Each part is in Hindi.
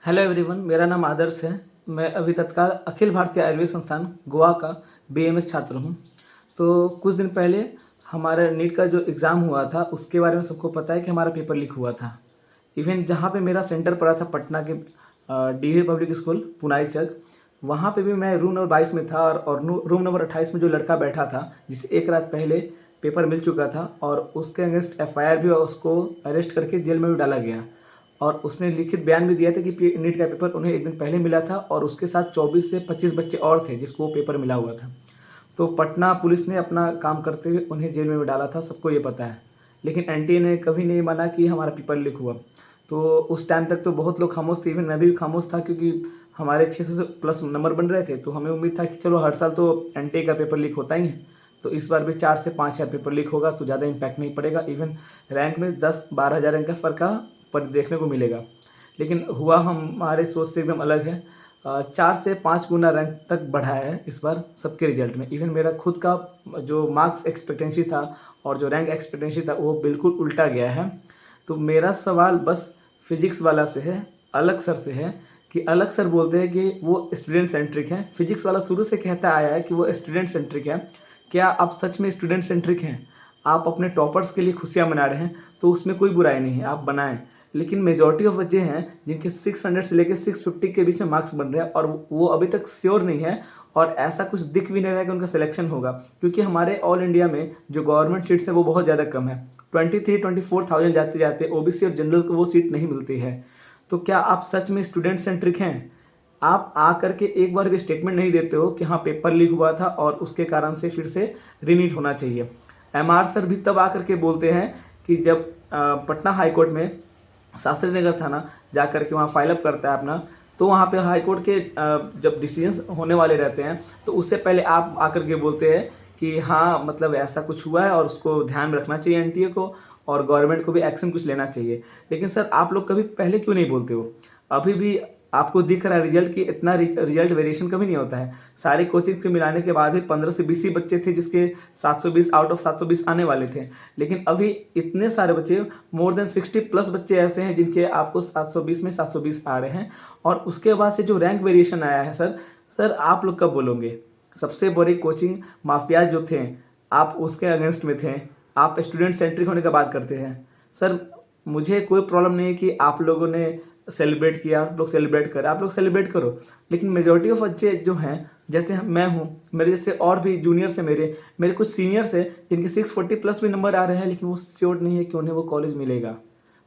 हेलो एवरीवन, मेरा नाम आदर्श है। मैं अभी तत्काल अखिल भारतीय आयुर्वेद संस्थान गोवा का बीएमएस छात्र हूँ। तो कुछ दिन पहले हमारा नीट का जो एग्ज़ाम हुआ था उसके बारे में सबको पता है कि हमारा पेपर लीक हुआ था। इवन जहाँ पे मेरा सेंटर पड़ा था पटना के डीवी पब्लिक स्कूल पुनाईचक, वहाँ पे भी मैं रूम नंबर 22 में था और रूम नंबर 28 में जो लड़का बैठा था जिसे एक रात पहले पेपर मिल चुका था और उसके अगेंस्ट एफआईआर भी और उसको अरेस्ट करके जेल में भी डाला गया। और उसने लिखित बयान भी दिया था कि नीट का पेपर उन्हें एक दिन पहले मिला था और उसके साथ 24 से 25 बच्चे और थे जिसको वो पेपर मिला हुआ था। तो पटना पुलिस ने अपना काम करते हुए उन्हें जेल में भी डाला था, सबको ये पता है। लेकिन एनटीए ने कभी नहीं माना कि हमारा पेपर लीक हुआ। तो उस टाइम तक तो बहुत लोग खामोश थे, इवन मैं भी खामोश था क्योंकि हमारे 600 से प्लस नंबर बन रहे थे। तो हमें उम्मीद था कि चलो हर साल तो एनटीए का पेपर लीक होता ही है, तो इस बार भी 4 से 5 हज़ार पेपर लीक होगा तो ज़्यादा इम्पैक्ट नहीं पड़ेगा। इवन रैंक में 10-12 हज़ार रैंक का फ़र्क पर देखने को मिलेगा। लेकिन हुआ हमारे सोच से एकदम अलग है। 4 से 5 गुना रैंक तक बढ़ा है इस बार सबके रिजल्ट में। इवन मेरा खुद का जो मार्क्स एक्सपेक्टेंसी था और जो रैंक एक्सपेक्टेंसी था वो बिल्कुल उल्टा गया है। तो मेरा सवाल बस फिजिक्स वाला से है, अलग सर से है, कि अलग सर बोलते हैं कि वो स्टूडेंट सेंट्रिक है। फिजिक्स वाला शुरू से कहता आया है कि वो स्टूडेंट सेंट्रिक है। क्या आप सच में स्टूडेंट सेंट्रिक हैं? आप अपने टॉपर्स के लिए खुशियाँ मना रहे हैं तो उसमें कोई बुराई नहीं है, आप बनाएं। लेकिन मेजॉरिटी ऑफ बच्चे हैं जिनके 600 से लेकर 650 के बीच में मार्क्स बन रहे हैं और वो अभी तक श्योर नहीं है और ऐसा कुछ दिख भी नहीं रहा है कि उनका सिलेक्शन होगा, क्योंकि हमारे ऑल इंडिया में जो गवर्नमेंट सीट्स है वो बहुत ज़्यादा कम है। 23-24 थाउजेंड जाते जाते ओबीसी और जनरल को वो सीट नहीं मिलती है। तो क्या आप सच में स्टूडेंट सेंट्रिक हैं? आप आ करके एक बार भी स्टेटमेंट नहीं देते हो कि हाँ पेपर लीक हुआ था और उसके कारण से फिर से रीनीट होना चाहिए। एमआर सर भी तब आकर के बोलते हैं कि जब पटना हाई कोर्ट में शास्त्री नगर थाना जा कर के वहाँ फाइल अप करता है अपना, तो वहाँ पे हाई कोर्ट के जब डिसीजंस होने वाले रहते हैं तो उससे पहले आप आकर के बोलते हैं कि हाँ मतलब ऐसा कुछ हुआ है और उसको ध्यान में रखना चाहिए एनटीए को और गवर्नमेंट को भी एक्शन कुछ लेना चाहिए। लेकिन सर आप लोग कभी पहले क्यों नहीं बोलते हो? अभी भी आपको दिख रहा है रिजल्ट की इतना रिजल्ट वेरिएशन कभी नहीं होता है। सारे कोचिंग से मिलाने के बाद भी 15 से 20 ही बच्चे थे जिसके 720 आउट ऑफ 720 आने वाले थे। लेकिन अभी इतने सारे बच्चे, मोर देन 60 प्लस बच्चे ऐसे हैं जिनके आपको 720 में 720 आ रहे हैं। और उसके बाद से जो रैंक वेरिएशन आया है सर आप लोग कब बोलोगे? सबसे बड़ी कोचिंग माफियाज जो थे आप उसके अगेंस्ट में थे, आप स्टूडेंट सेंट्रिक होने की बात करते हैं। सर मुझे कोई प्रॉब्लम नहीं है कि आप लोगों ने सेलिब्रेट किया, आप लोग सेलिब्रेट करें, आप लोग सेलिब्रेट करो। लेकिन मेजॉरिटी ऑफ बच्चे जो हैं, जैसे मैं हूँ, मेरे जैसे और भी जूनियर्स हैं, मेरे कुछ सीनियर्स हैं जिनके 640 प्लस भी नंबर आ रहे हैं लेकिन वो श्योर नहीं है कि उन्हें वो कॉलेज मिलेगा।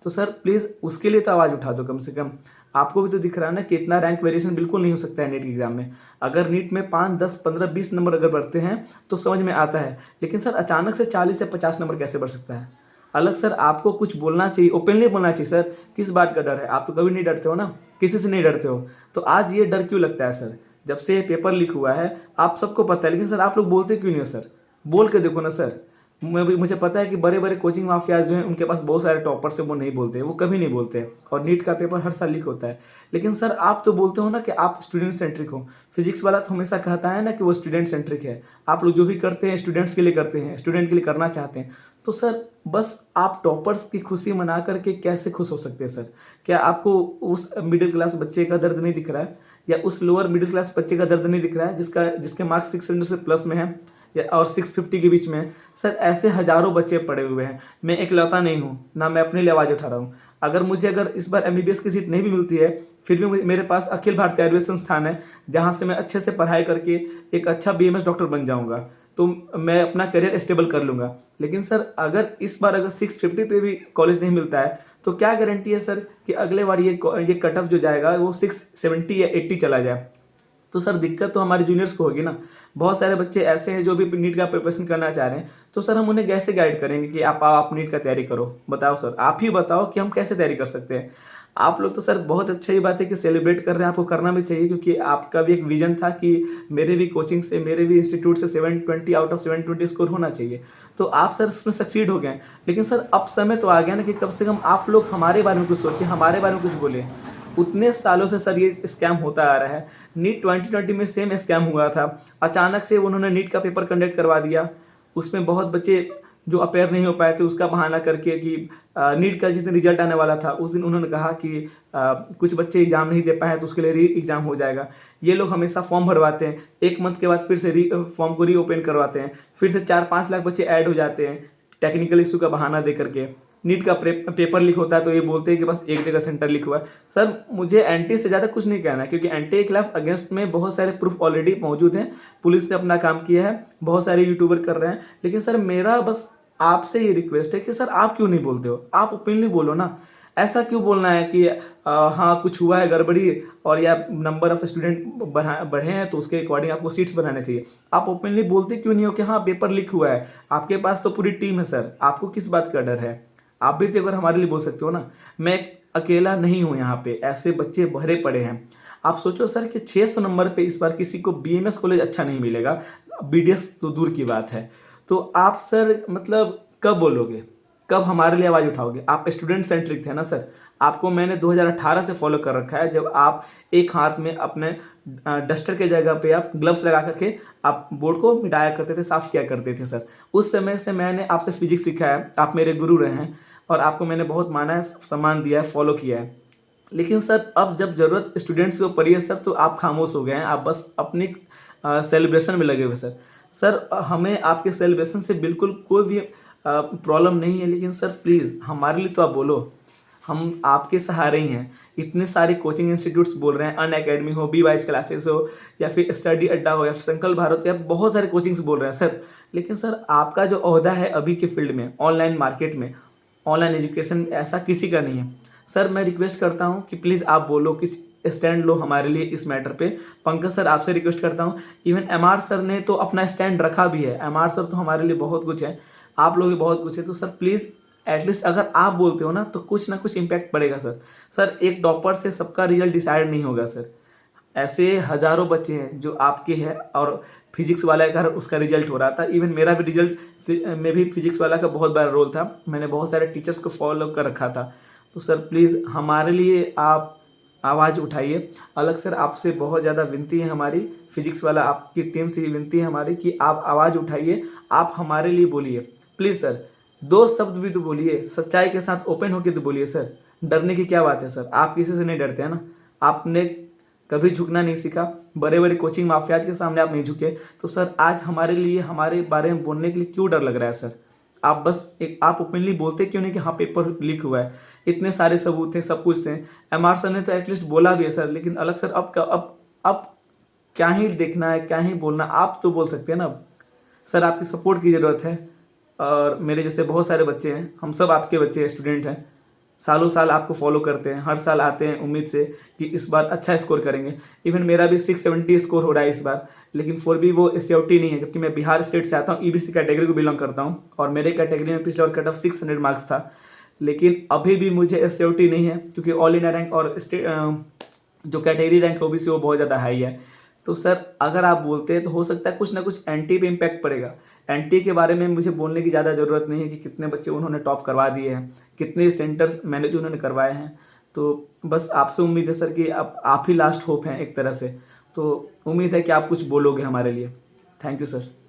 तो सर प्लीज़ उसके लिए तो आवाज़ उठा दो कम से कम। आपको भी तो दिख रहा है ना कि इतना रैंक वेरिएशन बिल्कुल नहीं हो सकता है नीट एग्जाम में। अगर नीट में 5, 10, 15, 20 नंबर अगर बढ़ते हैं तो समझ में आता है, लेकिन सर अचानक से 40 से 50 नंबर कैसे बढ़ सकता है? अलग सर आपको कुछ बोलना चाहिए, ओपनली बोलना चाहिए। सर किस बात का डर है? आप तो कभी नहीं डरते हो ना, किसी से नहीं डरते हो, तो आज ये डर क्यों लगता है सर? जब से ये पेपर लीक हुआ है आप सबको पता है, लेकिन सर आप लोग बोलते क्यों नहीं हो? सर बोल के देखो ना सर। मुझे पता है कि बड़े बड़े कोचिंग माफियाज जो हैं उनके पास बहुत सारे टॉपर्स हैं, वो नहीं बोलते, वो कभी नहीं बोलते और नीट का पेपर हर साल लीक होता है। लेकिन सर आप तो बोलते हो ना कि आप स्टूडेंट सेंट्रिक हो। फिजिक्स वाला तो हमेशा कहता है ना कि वो स्टूडेंट सेंट्रिक है। आप लोग जो भी करते हैं स्टूडेंट्स के लिए करते हैं, स्टूडेंट के लिए करना चाहते हैं। तो सर बस आप टॉपर्स की खुशी मना करके कैसे खुश हो सकते हैं सर? क्या आपको उस मिडिल क्लास बच्चे का दर्द नहीं दिख रहा है, या उस लोअर मिडिल क्लास बच्चे का दर्द नहीं दिख रहा है जिसके मार्क्स 600 से प्लस में है या और 650 के बीच में है? सर ऐसे हज़ारों बच्चे पड़े हुए हैं, मैं इकलौता नहीं हूँ ना, मैं अपने लिए आवाज़ उठा रहा हूँ। अगर इस बार एमबीबीएस की सीट नहीं भी मिलती है फिर भी मेरे पास अखिल भारतीय आयुर्वेद संस्थान है जहाँ से मैं अच्छे से पढ़ाई करके एक अच्छा बीएमएस डॉक्टर बन जाऊँगा, तो मैं अपना करियर स्टेबल कर लूँगा। लेकिन सर इस बार अगर 650 पे भी कॉलेज नहीं मिलता है तो क्या गारंटी है सर कि अगले बार ये कट ऑफ जो जाएगा वो 670 या 80 चला जाए? तो सर दिक्कत तो हमारे जूनियर्स को होगी ना। बहुत सारे बच्चे ऐसे हैं जो भी नीट का प्रिपरेशन करना चाह रहे हैं, तो सर हम उन्हें कैसे गाइड करेंगे कि आप नीट का तैयारी करो? बताओ सर, आप ही बताओ कि हम कैसे तैयारी कर सकते हैं। आप लोग तो सर बहुत अच्छा ही बात है कि सेलिब्रेट कर रहे हैं, आपको करना भी चाहिए क्योंकि आपका भी एक विजन था कि मेरे भी कोचिंग से, मेरे भी इंस्टीट्यूट से 720 आउट ऑफ 720 स्कोर होना चाहिए। तो आप सर उसमें सक्सीड हो गए। लेकिन सर अब समय तो आ गया ना कि कम से कम आप लोग हमारे बारे में कुछ सोचें, हमारे बारे में कुछ बोलें। उतने सालों से सर ये स्कैम होता आ रहा है। नीट 2020 में सेम स्कैम हुआ था, अचानक से उन्होंने नीट का पेपर कंडक्ट करवा दिया, उसमें बहुत बच्चे जो अपेयर नहीं हो पाए थे उसका बहाना करके कि नीट का जिस दिन रिजल्ट आने वाला था उस दिन उन्होंने कहा कि कुछ बच्चे एग्ज़ाम नहीं दे पाए तो उसके लिए री एग्ज़ाम हो जाएगा। ये लोग हमेशा फॉर्म भरवाते हैं, 1 मंथ के बाद फिर से फॉर्म को रीओपन करवाते हैं, फिर से 4-5 लाख बच्चे ऐड हो जाते हैं टेक्निकल इशू का बहाना दे करके। नीट का पेपर लीक होता है तो ये बोलते हैं कि बस एक जगह सेंटर लीक हुआ है। सर मुझे एंटी से ज़्यादा कुछ नहीं कहना है, क्योंकि एंटी के खिलाफ अगेंस्ट में बहुत सारे प्रूफ ऑलरेडी मौजूद हैं, पुलिस ने अपना काम किया है, बहुत सारे यूट्यूबर कर रहे हैं। लेकिन सर मेरा बस आपसे ये रिक्वेस्ट है कि सर आप क्यों नहीं बोलते हो, आप ओपनली बोलो ना। ऐसा क्यों बोलना है कि हाँ कुछ हुआ है गड़बड़ी और या नंबर ऑफ स्टूडेंट बढ़े हैं तो उसके अकॉर्डिंग आपको सीट्स बढ़ाने चाहिए। आप ओपनली बोलते क्यों नहीं हो कि हाँ पेपर लीक हुआ है, आपके पास तो पूरी टीम है सर, आपको किस बात का डर है। आप भी तो एक बार हमारे लिए बोल सकते हो ना। मैं अकेला नहीं हूँ यहाँ पे, ऐसे बच्चे भरे पड़े हैं। आप सोचो सर कि 600 नंबर पे इस बार किसी को बीएमएस कॉलेज अच्छा नहीं मिलेगा, बीडीएस तो दूर की बात है। तो आप सर मतलब कब बोलोगे, कब हमारे लिए आवाज़ उठाओगे। आप स्टूडेंट सेंट्रिक थे ना सर, आपको मैंने 2018 से फॉलो कर रखा है, जब आप एक हाथ में अपने डस्टर के जगह पे आप ग्लव्स लगा करके आप बोर्ड को मिटाया करते थे, साफ़ किया करते थे सर। उस समय से मैंने आपसे फिजिक्स सीखा है, आप मेरे गुरु रहे हैं और आपको मैंने बहुत माना है, सम्मान दिया है, फॉलो किया है। लेकिन सर अब जब ज़रूरत स्टूडेंट्स को पड़ी है सर तो आप खामोश हो गए हैं, आप बस अपनी सेलिब्रेशन में लगे हुए सर। सर हमें आपके सेलिब्रेशन से बिल्कुल कोई भी प्रॉब्लम नहीं है, लेकिन सर प्लीज़ हमारे लिए तो आप बोलो, हम आपके सहारे ही हैं। इतने सारे कोचिंग इंस्टीट्यूट्स बोल रहे हैं, अन अकेडमी हो, बी वाइज क्लासेस हो, या फिर स्टडी अड्डा हो, या फिर संकल्प भारत, या बहुत सारे कोचिंग्स बोल रहे हैं सर। लेकिन सर आपका जो ओहदा है अभी के फील्ड में, ऑनलाइन मार्केट में, ऑनलाइन एजुकेशन, ऐसा किसी का नहीं है। सर मैं रिक्वेस्ट करता हूँ कि प्लीज़ आप बोलो, किस स्टैंड लो हमारे लिए इस मैटर पे। पंकज सर आपसे रिक्वेस्ट करता हूँ, इवन एमआर सर ने तो अपना स्टैंड रखा भी है, एमआर सर तो हमारे लिए बहुत कुछ है, आप लोग भी बहुत कुछ है। तो सर प्लीज़ एटलीस्ट अगर आप बोलते हो ना तो कुछ ना कुछ इम्पैक्ट पड़ेगा सर। सर एक टॉपर से सबका रिजल्ट डिसाइड नहीं होगा सर, ऐसे हज़ारों बच्चे हैं जो आपके हैं, और फिजिक्स वाला का उसका रिजल्ट हो रहा था, इवन मेरा भी रिजल्ट में भी फिजिक्स वाला का बहुत बड़ा रोल था, मैंने बहुत सारे टीचर्स को फॉलो कर रखा था। तो सर प्लीज़ हमारे लिए आप आवाज़ उठाइए। अलग सर आपसे बहुत ज़्यादा विनती है हमारी, फिजिक्स वाला आपकी टीम से ही विनती है हमारी कि आप आवाज़ उठाइए, आप हमारे लिए बोलिए प्लीज़ सर। 2 शब्द भी तो बोलिए, सच्चाई के साथ ओपन होकर तो बोलिए सर, डरने की क्या बात है सर, आप किसी से नहीं डरते हैं ना। आपने कभी झुकना नहीं सीखा, बड़े बड़े कोचिंग माफियाज के सामने आप नहीं झुके, तो सर आज हमारे लिए हमारे बारे में बोलने के लिए क्यों डर लग रहा है सर। आप बस एक आप ओपनली बोलते क्यों नहीं कि हाँ पेपर लीक हुआ है, इतने सारे सबूत थे, सब कुछ थे। एमआर सर ने तो एटलीस्ट बोला भी है सर, लेकिन अलग सर अब क्या ही देखना है, क्या ही बोलना, आप तो बोल सकते हैं ना। सर आपकी सपोर्ट की ज़रूरत है, और मेरे जैसे बहुत सारे बच्चे हैं, हम सब आपके बच्चे स्टूडेंट हैं, सालों साल आपको फॉलो करते हैं, हर साल आते हैं उम्मीद से कि इस बार अच्छा स्कोर करेंगे। इवन मेरा भी 670 स्कोर हो रहा है इस बार, लेकिन फिर भी वो SCOT नहीं है, जबकि मैं बिहार स्टेट से आता हूँ, EBC कैटेगरी को बिलोंग करता हूँ, और मेरे कैटेगरी में पिछले और कट ऑफ 600 मार्क्स था। लेकिन अभी भी मुझे SCOT नहीं है, क्योंकि ऑल इंडिया रैंक और जो कैटेगरी रैंक है OBC वो बहुत ज़्यादा हाई है। तो सर अगर आप बोलते हैं तो हो सकता है कुछ ना कुछ एंटी पे इम्पैक्ट पड़ेगा। एंटी के बारे में मुझे बोलने की ज़्यादा ज़रूरत नहीं है कि कितने बच्चे उन्होंने टॉप करवा दिए हैं, कितने सेंटर्स मैनेज उन्होंने करवाए हैं। तो बस आपसे उम्मीद है सर कि आप ही लास्ट होप हैं एक तरह से, तो उम्मीद है कि आप कुछ बोलोगे हमारे लिए। Thank you sir.